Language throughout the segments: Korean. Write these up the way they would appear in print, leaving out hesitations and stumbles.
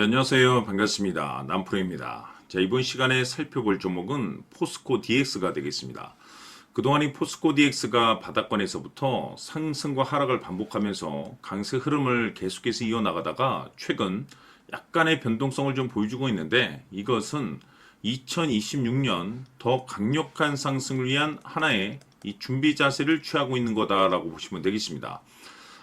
안녕하세요. 반갑습니다. 남프로입니다. 자, 이번 시간에 살펴볼 종목은 포스코 DX가 되겠습니다. 그동안 이 포스코 DX가 바닥권에서부터 상승과 하락을 반복하면서 강세 흐름을 계속해서 이어나가다가 최근 약간의 변동성을 좀 보여주고 있는데, 이것은 2026년 더 강력한 상승을 위한 하나의 이 준비 자세를 취하고 있는 거다라고 보시면 되겠습니다.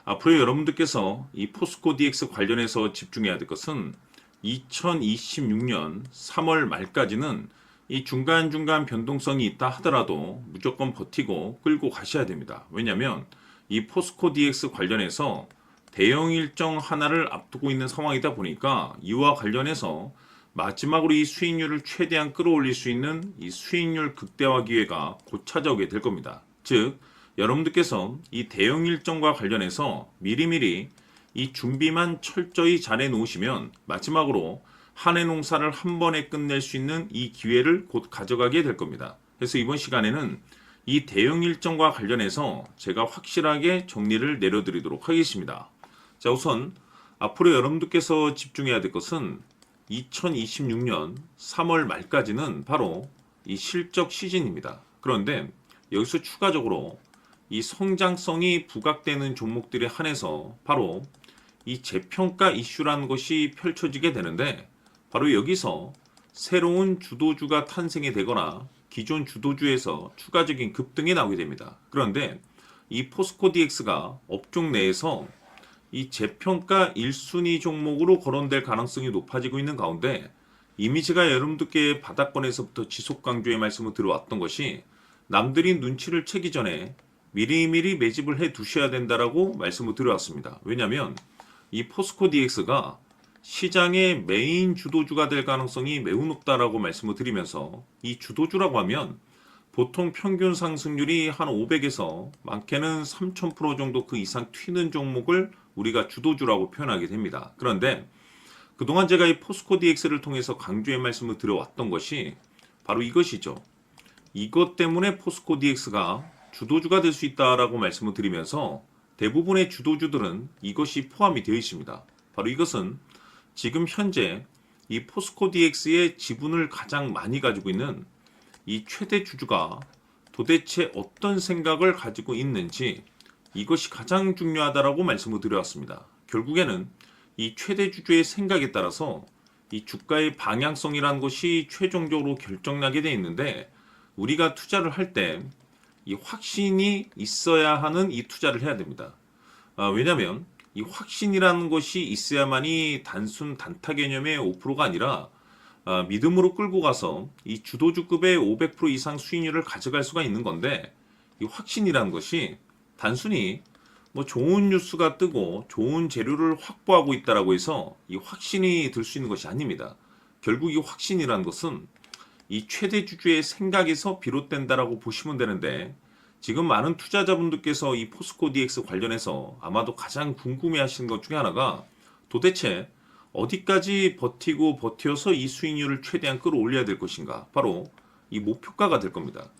앞으로 여러분들께서 이 포스코 DX 관련해서 집중해야 될 것은 2026년 3월 말까지는 이 중간중간 변동성이 있다 하더라도 무조건 버티고 끌고 가셔야 됩니다. 왜냐하면 이 포스코 DX 관련해서 대형 일정 하나를 앞두고 있는 상황이다 보니까 이와 관련해서 마지막으로 이 수익률을 최대한 끌어올릴 수 있는 이 수익률 극대화 기회가 곧 찾아오게 될 겁니다. 즉 여러분들께서 이 대형 일정과 관련해서 미리미리 이 준비만 철저히 잘 해놓으시면 마지막으로 한 해 농사를 한 번에 끝낼 수 있는 이 기회를 곧 가져가게 될 겁니다. 그래서 이번 시간에는 이 대형 일정과 관련해서 제가 확실하게 정리를 내려드리도록 하겠습니다. 자, 우선 앞으로 여러분들께서 집중해야 될 것은 2026년 3월 말까지는 바로 이 실적 시즌입니다. 그런데 여기서 추가적으로 이 성장성이 부각되는 종목들에 한해서 바로 이 재평가 이슈라는 것이 펼쳐지게 되는데, 바로 여기서 새로운 주도주가 탄생이 되거나 기존 주도주에서 추가적인 급등이 나오게 됩니다. 그런데 이 포스코 DX가 업종 내에서 이 재평가 1순위 종목으로 거론될 가능성이 높아지고 있는 가운데, 이미 제가 여러분들께 바닥권에서부터 지속 강조의 말씀을 들어왔던 것이 남들이 눈치를 채기 전에 미리미리 매집을 해 두셔야 된다라고 말씀을 드려왔습니다. 왜냐하면 이 포스코 DX가 시장의 메인 주도주가 될 가능성이 매우 높다라고 말씀을 드리면서, 이 주도주라고 하면 보통 평균 상승률이 한 500에서 많게는 3000% 정도 그 이상 튀는 종목을 우리가 주도주라고 표현하게 됩니다. 그런데 그동안 제가 이 포스코 DX를 통해서 강조의 말씀을 드려왔던 것이 바로 이것이죠. 이것 때문에 포스코 DX가 주도주가 될 수 있다라고 말씀을 드리면서 대부분의 주도주들은 이것이 포함이 되어 있습니다. 바로 이것은 지금 현재 이 포스코 DX의 지분을 가장 많이 가지고 있는 이 최대 주주가 도대체 어떤 생각을 가지고 있는지, 이것이 가장 중요하다라고 말씀을 드려왔습니다. 결국에는 이 최대 주주의 생각에 따라서 이 주가의 방향성이라는 것이 최종적으로 결정나게 되어 있는데, 우리가 투자를 할 때 이 확신이 있어야 하는 이 투자를 해야 됩니다. 왜냐하면 이 확신이라는 것이 있어야만이 단순 단타 개념의 5%가 아니라 믿음으로 끌고 가서 이 주도주급의 500% 이상 수익률을 가져갈 수가 있는 건데, 이 확신이라는 것이 단순히 뭐 좋은 뉴스가 뜨고 좋은 재료를 확보하고 있다라고 해서 이 확신이 들 수 있는 것이 아닙니다. 결국 이 확신이라는 것은 이 최대 주주의 생각에서 비롯된다라고 보시면 되는데, 지금 많은 투자자분들께서 이 포스코 DX 관련해서 아마도 가장 궁금해하시는 것 중에 하나가 도대체 어디까지 버티고 버텨서 이 수익률을 최대한 끌어올려야 될 것인가, 바로 이 목표가가 될 겁니다.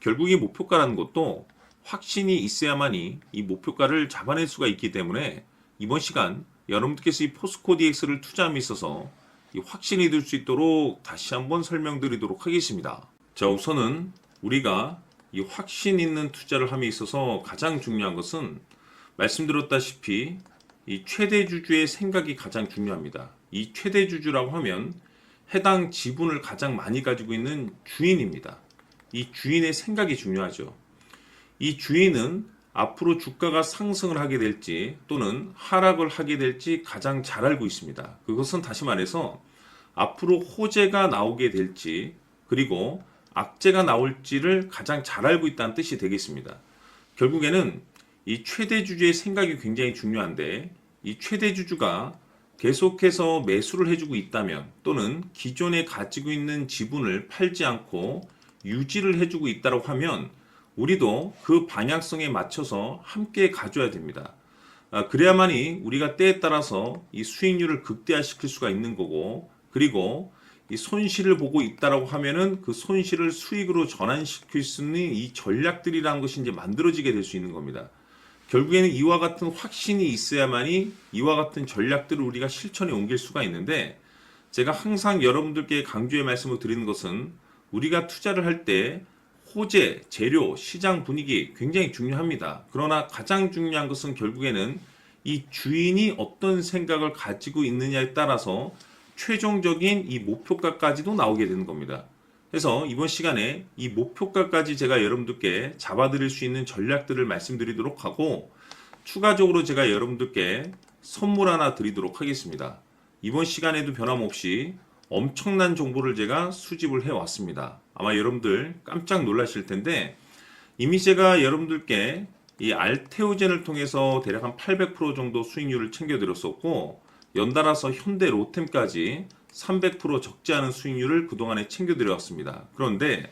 결국 이 목표가라는 것도 확신이 있어야만이 이 목표가를 잡아낼 수가 있기 때문에 이번 시간 여러분들께서 이 포스코 DX를 투자함에 있어서 이 확신이 들 수 있도록 다시 한번 설명드리도록 하겠습니다. 자, 우선은 우리가 이 확신 있는 투자를 함에 있어서 가장 중요한 것은 말씀드렸다시피 이 최대 주주의 생각이 가장 중요합니다. 이 최대 주주라고 하면 해당 지분을 가장 많이 가지고 있는 주인입니다. 이 주인의 생각이 중요하죠. 이 주인은 앞으로 주가가 상승을 하게 될지 또는 하락을 하게 될지 가장 잘 알고 있습니다. 그것은 다시 말해서 앞으로 호재가 나오게 될지 그리고 악재가 나올지를 가장 잘 알고 있다는 뜻이 되겠습니다. 결국에는 이 최대 주주의 생각이 굉장히 중요한데, 이 최대 주주가 계속해서 매수를 해주고 있다면 또는 기존에 가지고 있는 지분을 팔지 않고 유지를 해주고 있다고 하면 우리도 그 방향성에 맞춰서 함께 가져야 됩니다. 그래야만이 우리가 때에 따라서 이 수익률을 극대화시킬 수가 있는 거고, 그리고 이 손실을 보고 있다라고 하면은 그 손실을 수익으로 전환시킬 수 있는 이 전략들이라는 것이 이제 만들어지게 될 수 있는 겁니다. 결국에는 이와 같은 확신이 있어야만이 이와 같은 전략들을 우리가 실천에 옮길 수가 있는데, 제가 항상 여러분들께 강조의 말씀을 드리는 것은 우리가 투자를 할 때 호재, 재료, 시장 분위기 굉장히 중요합니다. 그러나 가장 중요한 것은 결국에는 이 주인이 어떤 생각을 가지고 있느냐에 따라서 최종적인 이 목표가까지도 나오게 되는 겁니다. 그래서 이번 시간에 이 목표가까지 제가 여러분들께 잡아드릴 수 있는 전략들을 말씀드리도록 하고, 추가적으로 제가 여러분들께 선물 하나 드리도록 하겠습니다. 이번 시간에도 변함없이 엄청난 정보를 제가 수집을 해왔습니다. 아마 여러분들 깜짝 놀라실 텐데, 이미 제가 여러분들께 이 알테오젠을 통해서 대략 한 800% 정도 수익률을 챙겨드렸었고, 연달아서 현대 로템까지 300% 적지 않은 수익률을 그동안에 챙겨드려왔습니다. 그런데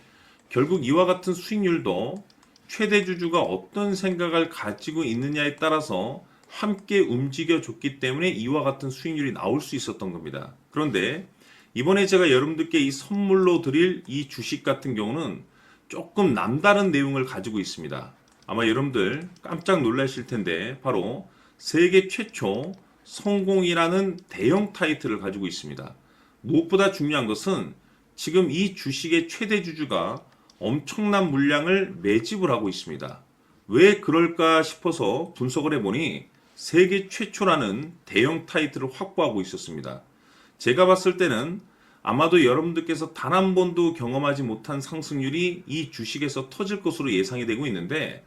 결국 이와 같은 수익률도 최대 주주가 어떤 생각을 가지고 있느냐에 따라서 함께 움직여줬기 때문에 이와 같은 수익률이 나올 수 있었던 겁니다. 그런데 이번에 제가 여러분들께 이 선물로 드릴 이 주식 같은 경우는 조금 남다른 내용을 가지고 있습니다. 아마 여러분들 깜짝 놀라실 텐데, 바로 세계 최초 성공이라는 대형 타이틀을 가지고 있습니다. 무엇보다 중요한 것은 지금 이 주식의 최대 주주가 엄청난 물량을 매집을 하고 있습니다. 왜 그럴까 싶어서 분석을 해보니 세계 최초라는 대형 타이틀을 확보하고 있었습니다. 제가 봤을 때는 아마도 여러분들께서 단 한 번도 경험하지 못한 상승률이 이 주식에서 터질 것으로 예상이 되고 있는데,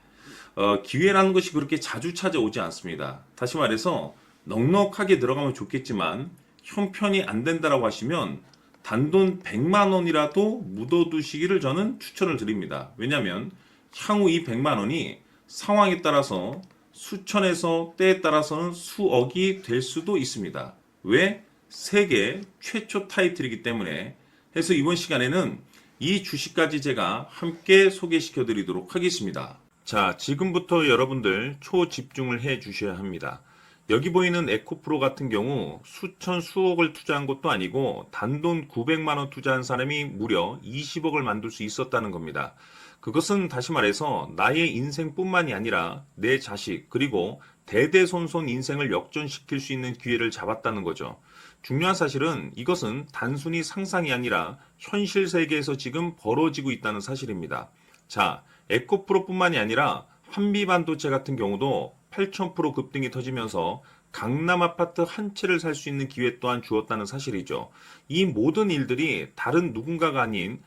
기회라는 것이 그렇게 자주 찾아오지 않습니다. 다시 말해서 넉넉하게 들어가면 좋겠지만 형편이 안 된다라고 하시면 단돈 100만 원이라도 묻어두시기를 저는 추천을 드립니다. 왜냐하면 향후 이 100만 원이 상황에 따라서 수천에서 때에 따라서는 수억이 될 수도 있습니다. 왜? 세계 최초 타이틀이기 때문에. 해서 이번 시간에는 이 주식까지 제가 함께 소개시켜 드리도록 하겠습니다. 자, 지금부터 여러분들 초집중을 해 주셔야 합니다. 여기 보이는 에코프로 같은 경우 수천 수억을 투자한 것도 아니고 단돈 900만 원 투자한 사람이 무려 20억을 만들 수 있었다는 겁니다. 그것은 다시 말해서 나의 인생뿐만이 아니라 내 자식 그리고 대대손손 인생을 역전시킬 수 있는 기회를 잡았다는 거죠. 중요한 사실은 이것은 단순히 상상이 아니라 현실 세계에서 지금 벌어지고 있다는 사실입니다. 자, 에코프로뿐만이 아니라 한미반도체 같은 경우도 8,000% 급등이 터지면서 강남 아파트 한 채를 살 수 있는 기회 또한 주었다는 사실이죠. 이 모든 일들이 다른 누군가가 아닌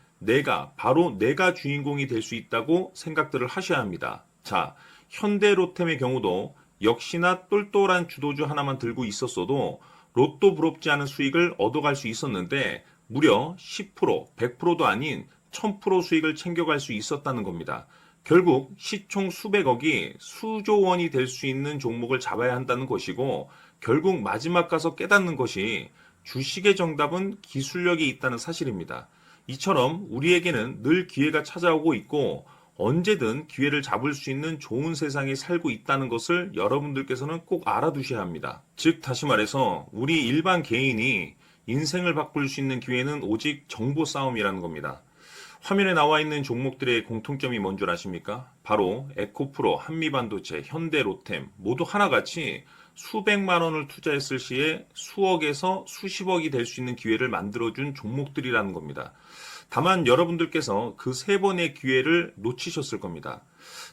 바로 내가 주인공이 될 수 있다고 생각들을 하셔야 합니다. 자, 현대로템의 경우도 역시나 똘똘한 주도주 하나만 들고 있었어도 로또 부럽지 않은 수익을 얻어갈 수 있었는데 무려 10%, 100%도 아닌 1000% 수익을 챙겨갈 수 있었다는 겁니다. 결국 시총 수백억이 수조 원이 될 수 있는 종목을 잡아야 한다는 것이고, 결국 마지막 가서 깨닫는 것이 주식의 정답은 기술력이 있다는 사실입니다. 이처럼 우리에게는 늘 기회가 찾아오고 있고 언제든 기회를 잡을 수 있는 좋은 세상에 살고 있다는 것을 여러분들께서는 꼭 알아두셔야 합니다. 즉 다시 말해서 우리 일반 개인이 인생을 바꿀 수 있는 기회는 오직 정보 싸움이라는 겁니다. 화면에 나와 있는 종목들의 공통점이 뭔 줄 아십니까? 바로 에코프로, 한미반도체, 현대로템 모두 하나같이 수백만 원을 투자했을 시에 수억에서 수십억이 될 수 있는 기회를 만들어준 종목들이라는 겁니다. 다만 여러분들께서 그 세 번의 기회를 놓치셨을 겁니다.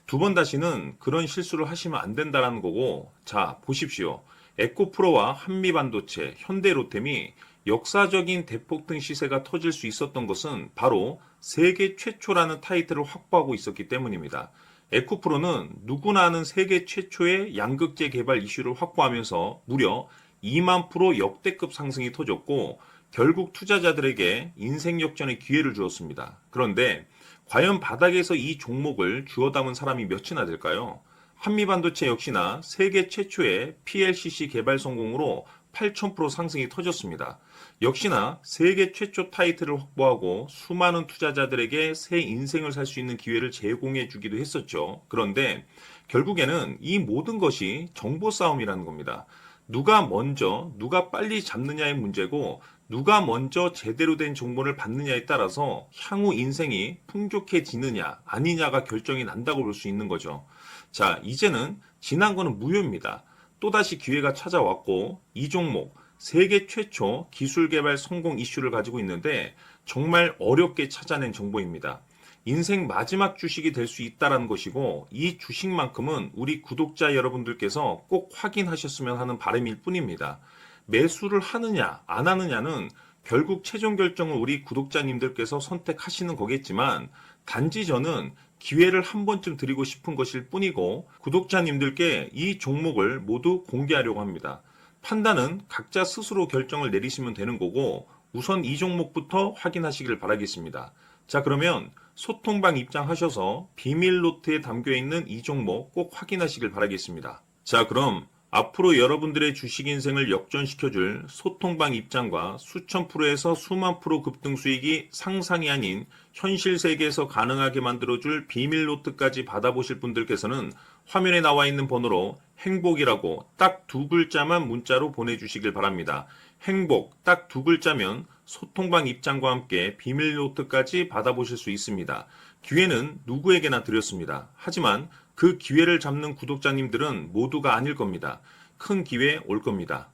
두 번 다시는 그런 실수를 하시면 안 된다는 거고, 자 보십시오. 에코프로와 한미반도체, 현대로템이 역사적인 대폭등 시세가 터질 수 있었던 것은 바로 세계 최초라는 타이틀을 확보하고 있었기 때문입니다. 에코프로는 누구나 아는 세계 최초의 양극재 개발 이슈를 확보하면서 무려 2만 프로 역대급 상승이 터졌고 결국 투자자들에게 인생 역전의 기회를 주었습니다. 그런데 과연 바닥에서 이 종목을 주워 담은 사람이 몇이나 될까요? 한미반도체 역시나 세계 최초의 PLCC 개발 성공으로 8,000% 상승이 터졌습니다. 역시나 세계 최초 타이틀을 확보하고 수많은 투자자들에게 새 인생을 살 수 있는 기회를 제공해 주기도 했었죠. 그런데 결국에는 이 모든 것이 정보 싸움이라는 겁니다. 누가 먼저, 누가 빨리 잡느냐의 문제고 누가 먼저 제대로 된 정보를 받느냐에 따라서 향후 인생이 풍족해지느냐 아니냐가 결정이 난다고 볼 수 있는 거죠. 자, 이제는 지난 거는 무효입니다. 또다시 기회가 찾아왔고 이 종목 세계 최초 기술 개발 성공 이슈를 가지고 있는데 정말 어렵게 찾아낸 정보입니다. 인생 마지막 주식이 될 수 있다는 것이고 이 주식만큼은 우리 구독자 여러분들께서 꼭 확인하셨으면 하는 바람일 뿐입니다. 매수를 하느냐 안 하느냐는 결국 최종 결정을 우리 구독자님들께서 선택하시는 거겠지만 단지 저는 기회를 한 번쯤 드리고 싶은 것일 뿐이고 구독자님들께 이 종목을 모두 공개하려고 합니다. 판단은 각자 스스로 결정을 내리시면 되는 거고 우선 이 종목부터 확인하시길 바라겠습니다. 자, 그러면 소통방 입장하셔서 비밀 노트에 담겨 있는 이 종목 꼭 확인하시길 바라겠습니다. 자, 그럼 앞으로 여러분들의 주식 인생을 역전시켜줄 소통방 입장과 수천 프로에서 수만 프로 급등 수익이 상상이 아닌 현실 세계에서 가능하게 만들어줄 비밀 노트까지 받아보실 분들께서는 화면에 나와 있는 번호로 행복이라고 딱 두 글자만 문자로 보내주시길 바랍니다. 행복 딱 두 글자면 소통방 입장과 함께 비밀 노트까지 받아보실 수 있습니다. 기회는 누구에게나 드렸습니다. 하지만 그 기회를 잡는 구독자님들은 모두가 아닐 겁니다. 큰 기회 올 겁니다.